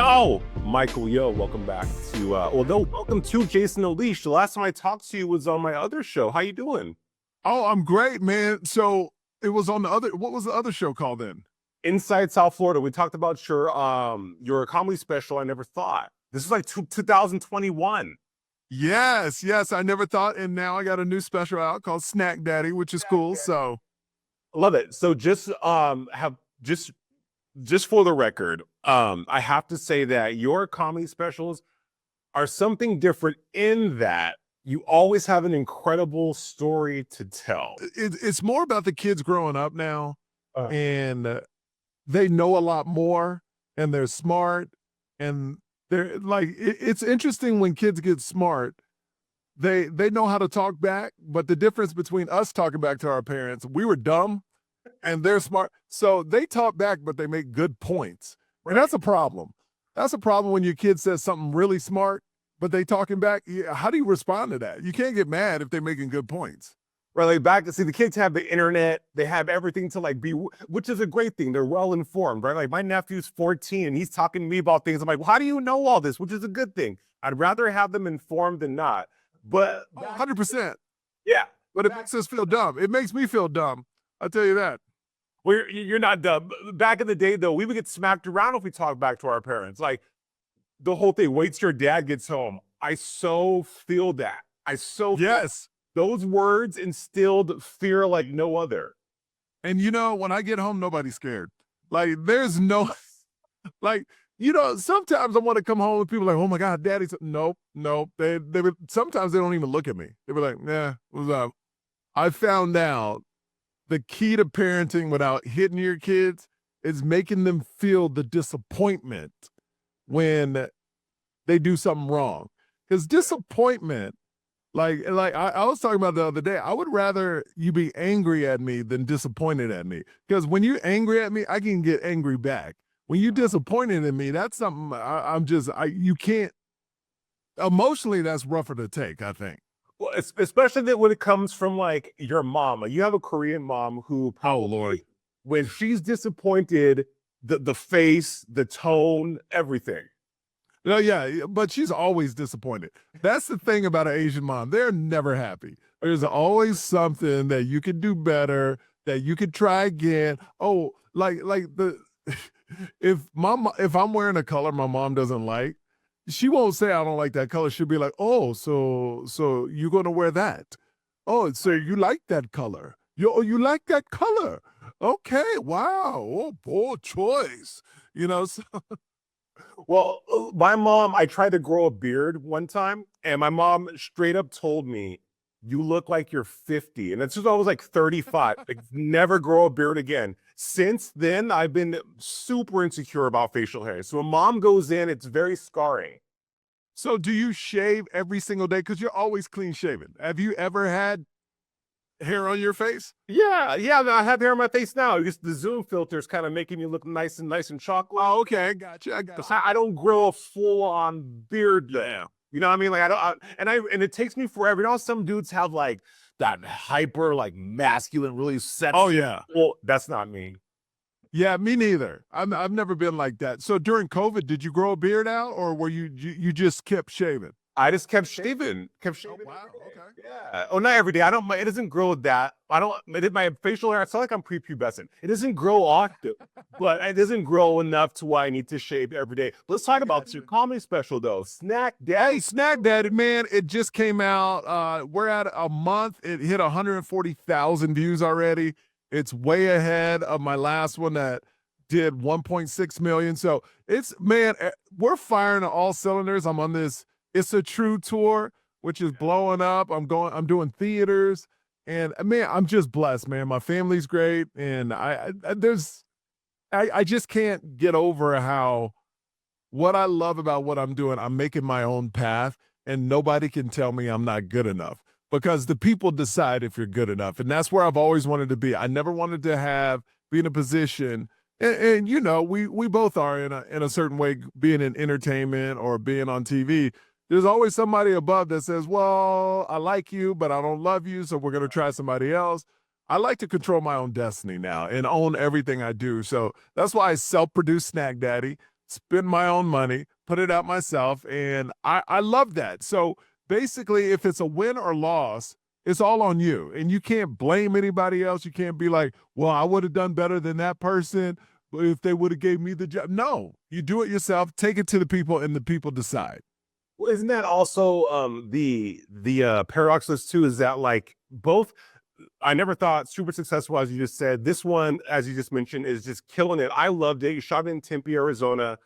Yo, Michael, yo, welcome back to, welcome to Jason O'Leash. The last time I talked to you was on my other show. How you doing? Oh, I'm great, man. So it was on the other, what was the other show called then? Inside South Florida. We talked about your comedy special, I Never Thought. This is like 2021. Yes, I never thought. And now I got a new special out called Snack Daddy, which is cool. So Love it. So just for the record, I have to say that your comedy specials are something different in that you always have an incredible story to tell. it's more about the kids growing up now, Uh, and they know a lot more, and they're smart, and they're like, it's interesting when kids get smart. They know how to talk back, but the difference between us talking back to our parents, we were dumb and they're smart. So they talk back, but they make good points. And that's a problem. That's a problem when your kid says something really smart, but they talking back. How do you respond to that? You can't get mad if they're making good points. right, like back to see the kids have the internet, they have everything to like be, which is a great thing. They're well informed, right? Like my nephew's 14 and he's talking to me about things. I'm like, well, how do you know all this? Which is a good thing. I'd rather have them informed than not. But 100%. yeah, But it makes us feel dumb. It makes me feel dumb. I'll tell you that. well, you're not dumb. Back in the day, though, we would get smacked around if we talked back to our parents. Like the whole thing, wait till your dad gets home. I so feel that. Yes. Those words instilled fear like no other. And when I get home, nobody's scared. Like there's no, like, sometimes I want to come home and people are like, oh my God, daddy's, nope. Sometimes they don't even look at me. They were like, yeah, what's up? I found out the key to parenting without hitting your kids is making them feel the disappointment when they do something wrong. Because disappointment, like I was talking about the other day, I would rather you be angry at me than disappointed at me. Because when you're angry at me, I can get angry back. When you're disappointed in me, that's something you can't, emotionally, that's rougher to take, I think. Well, especially that when it comes from like your mom. Like, you have a Korean mom who Oh, probably, Lord. when she's disappointed, the face, the tone, everything. No, yeah, but she's always disappointed. That's the thing about an Asian mom. They're never happy. There's always something that you could do better, that you could try again. Oh, like the if I'm wearing a color my mom doesn't like, she won't say I don't like that color. She'll be like, "Oh, so you're gonna wear that? Oh, so you like that color? You like that color? Okay, wow. Oh, bold choice. So Well, my mom, I tried to grow a beard one time, and my mom straight up told me, "You look like you're 50." And it's just I was like 35. Like, never grow a beard again. Since then, I've been super insecure about facial hair. So when mom goes in, it's very scarring. So do you shave every single day? Because you're always clean shaven. Have you ever had hair on your face? Yeah, I have hair on my face now. Just the Zoom filter is kind of making me look nice and chocolate. Oh, okay. I got Because you. I don't grow a full-on beard now. You know what I mean? Like and it takes me forever. You know, some dudes have like that hyper, like masculine, really sexy. Oh, yeah. Well, that's not me. Yeah, me neither. I've never been like that. So during COVID, did you grow a beard out, or were you just kept shaving? I just kept shaving. Kept shaving. Wow. Every day. Okay. Yeah. Oh, not every day. I don't. It doesn't grow that. I don't. My facial hair. I feel like I'm prepubescent. It doesn't grow often, but it doesn't grow enough to why I need to shave every day. Let's talk about your comedy special though. Snack Hey, Daddy. Snack Daddy, man, it just came out. We're at a month. It hit 140,000 views already. It's way ahead of my last one that did 1.6 million. So we're firing on all cylinders. I'm on this It's a True tour, which is blowing up. I'm doing theaters, and man, I'm just blessed, man. My family's great, and I just can't get over how what I love about what I'm doing. I'm making my own path, and nobody can tell me I'm not good enough because the people decide if you're good enough, and that's where I've always wanted to be. I never wanted to be in a position, and we both are in a certain way, being in entertainment or being on TV. There's always somebody above that says, well, I like you, but I don't love you, so we're going to try somebody else. I like to control my own destiny now and own everything I do. So that's why I self-produce Snack Daddy. spend my own money, put it out myself, and I love that. So basically, if it's a win or loss, it's all on you, and you can't blame anybody else. You can't be like, well, I would have done better than that person if they would have gave me the job. No, you do it yourself, take it to the people, and the people decide. Well, isn't that also the paradox of this too? Is that like both? I never thought super successful, as you just said. This one, as you just mentioned, is just killing it. I loved it. You shot it in Tempe, Arizona.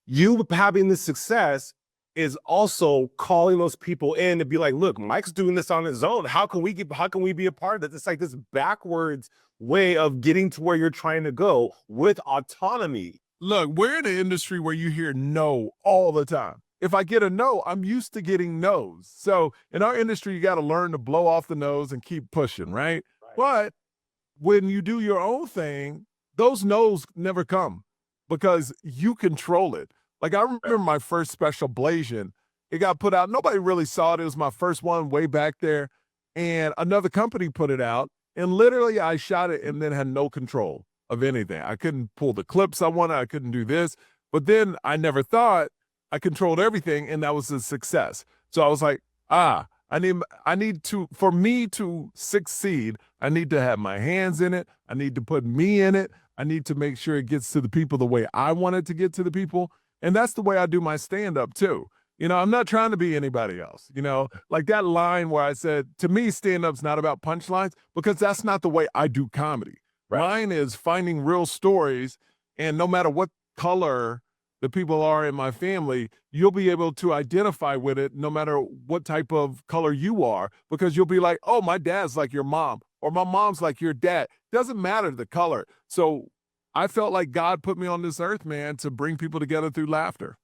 You having this success is also calling those people in to be like, look, Mike's doing this on his own. How can we be a part of it? It's like this backwards way of getting to where you're trying to go with autonomy. Look, we're in an industry where you hear no all the time. If I get a no, I'm used to getting no's. So in our industry, you got to learn to blow off the nose and keep pushing, right? Right. But when you do your own thing, those no's never come because you control it. Like I remember my first special Blasian, it got put out. Nobody really saw it. It was my first one way back there. And another company put it out. And literally I shot it and then had no control of anything. I couldn't pull the clips I wanted. I couldn't do this. But then I never thought I controlled everything, and that was a success. So I was like, I need to, for me to succeed, I need to have my hands in it. I need to put me in it. I need to make sure it gets to the people the way I want it to get to the people. And that's the way I do my stand-up too. You know, I'm not trying to be anybody else. You know, like that line where I said, to me, stand-up's not about punchlines, because that's not the way I do comedy. Right. Mine is finding real stories, and no matter what color the people are in my family, you'll be able to identify with it no matter what type of color you are, because you'll be like, oh, my dad's like your mom, or my mom's like your dad. Doesn't matter the color. So I felt like God put me on this earth, man, to bring people together through laughter.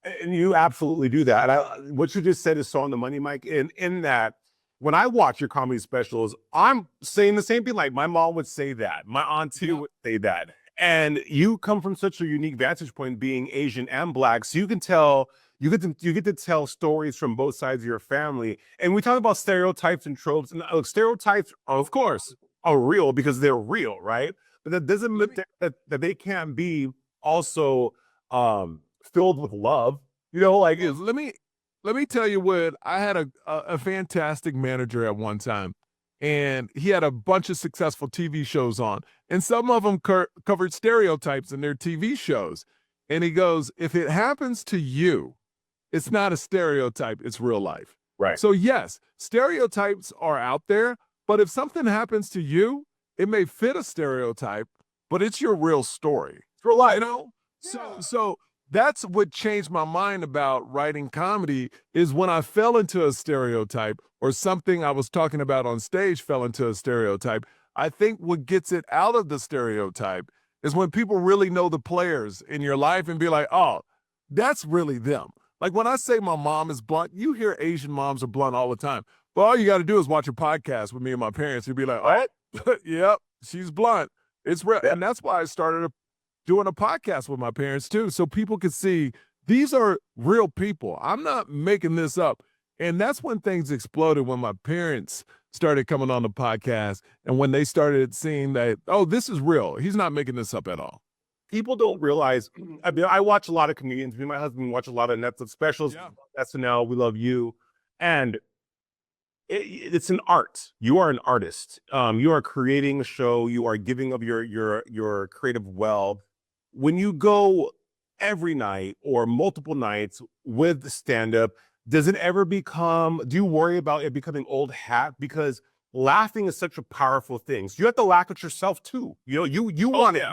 And you absolutely do that. And what you just said is so on the money, Mike. In that, when I watch your comedy specials, I'm saying the same thing. Like my mom would say that, my auntie Yeah. would say that, and you come from such a unique vantage point, being Asian and Black, so you can tell. You get to tell stories from both sides of your family. And we talk about stereotypes and tropes, and stereotypes, of course, are real because they're real, right? But that doesn't mean that they can't be also filled with love. You know, like Yes, let me tell you what, I had a fantastic manager at one time, and he had a bunch of successful TV shows on, and some of them covered stereotypes in their TV shows. And he goes, if it happens to you, it's not a stereotype, it's real life. right. So yes, stereotypes are out there, but if something happens to you, it may fit a stereotype, but it's your real story. It's real life. You know? So that's what changed my mind about writing comedy, is when I fell into a stereotype, or something I was talking about on stage fell into a stereotype. I think what gets it out of the stereotype is when people really know the players in your life and be like, oh, that's really them. Like when I say my mom is blunt, you hear Asian moms are blunt all the time. But all you got to do is watch a podcast with me and my parents. You'd be like, oh, yep, she's blunt. It's real. Yeah. And that's why I started doing a podcast with my parents too, so people could see these are real people. I'm not making this up. And that's when things exploded, when my parents started coming on the podcast and when they started seeing that, oh, this is real. He's not making this up at all. People don't realize. I mean, I watch a lot of comedians. Me and my husband watch a lot of Netflix specials. Yeah. SNL, We Love You, and it's an art. You are an artist. You are creating a show. You are giving of your creative well. When you go every night or multiple nights with stand up, does it ever become? Do you worry about it becoming old hat? Because laughing is such a powerful thing. So you have to laugh at yourself too. You know, you want it.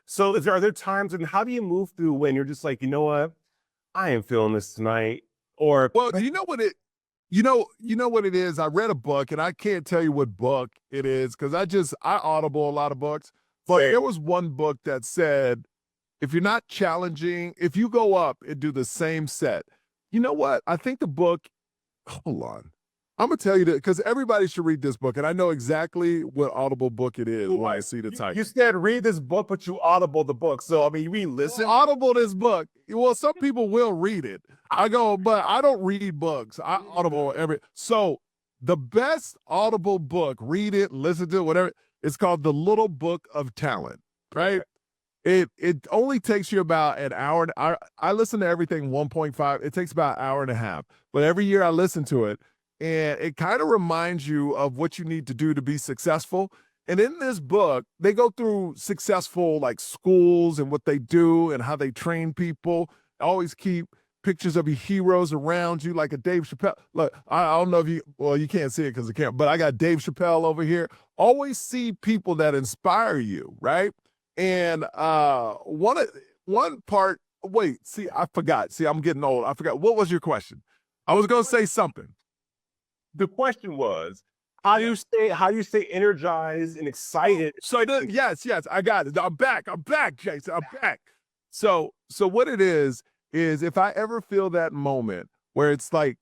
So are there times, and how do you move through when you're just like, you know what, I ain't feeling this tonight? Or Well, you know what it is? I read a book, and I can't tell you what book it is because I audible a lot of books. But Same. there was one book that said, if you're not challenging, if you go up and do the same set, you know what? I think the book, hold on. I'm going to tell you that because everybody should read this book, and I know exactly what audible book it is when I see the title. you said read this book, but you audible the book. So I mean, you mean listen? Audible this book. Well, some people will read it. I go, but I don't read books. I audible every. So the best audible book, read it, listen to it, whatever. It's called The Little Book of Talent, right? It only takes you about an hour. I listen to everything 1.5. It takes about an hour and a half. But every year I listen to it, and it kind of reminds you of what you need to do to be successful. And in this book, they go through successful like schools and what they do and how they train people. Always keep pictures of your heroes around you, like a Dave Chappelle. Look, I don't know if you can't see it because it can't, but I got Dave Chappelle over here. Always see people that inspire you, right? And one part, wait, see, I forgot. See, I'm getting old. I forgot. What was your question? I was gonna say something. The question was, how do you stay energized and excited? Yes, I got it. I'm back, Jason. I'm back. So what it is if I ever feel that moment where it's like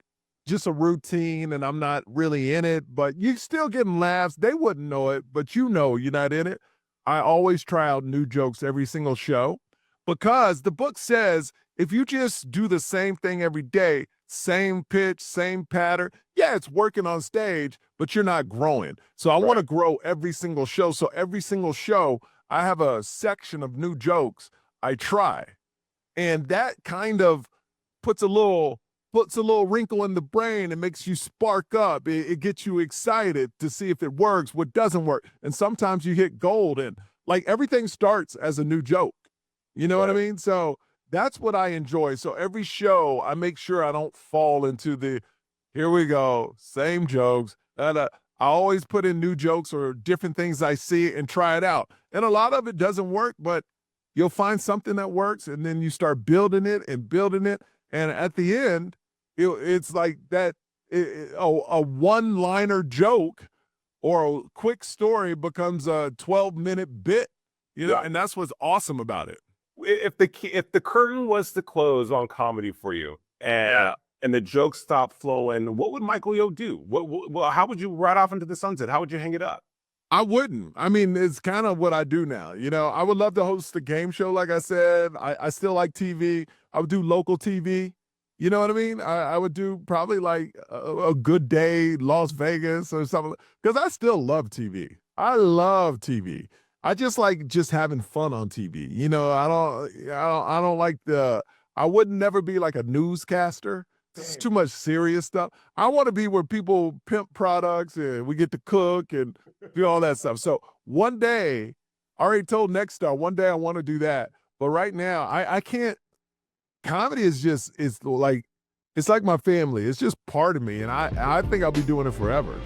just a routine and I'm not really in it, but you still getting laughs, they wouldn't know it, but you know you're not in it. I always try out new jokes every single show because the book says if you just do the same thing every day, same pitch, same pattern, yeah, it's working on stage, but you're not growing. So I want to grow every single show. So every single show, I have a section of new jokes I try. And that kind of puts a little wrinkle in the brain and makes you spark up. It gets you excited to see if it works, what doesn't work. And sometimes you hit gold and like everything starts as a new joke. You know what I mean? So that's what I enjoy. So every show, I make sure I don't fall into the, here we go, same jokes. And I always put in new jokes or different things I see and try it out. And a lot of it doesn't work, but you'll find something that works and then you start building it and building it. And at the end, it's like that a one-liner joke or a quick story becomes a 12-minute bit, you know, and that's what's awesome about it. If the curtain was to close on comedy for you and the jokes stopped flowing, what would Michael Yo do? How would you ride off into the sunset? How would you hang it up? I wouldn't. I mean, it's kind of what I do now. You know, I would love to host a game show, like I said. I still like TV. I would do local TV. You know what I mean? I would do probably like a Good Day, Las Vegas or something, because I still love TV. I love TV. I just like just having fun on TV. You know, I don't like I would never be like a newscaster. It's too much serious stuff. I want to be where people pimp products and we get to cook and do all that stuff. So one day, I already told Next Star, one day I want to do that. But right now, I can't. Comedy is just, it's like my family. It's just part of me. And I think I'll be doing it forever.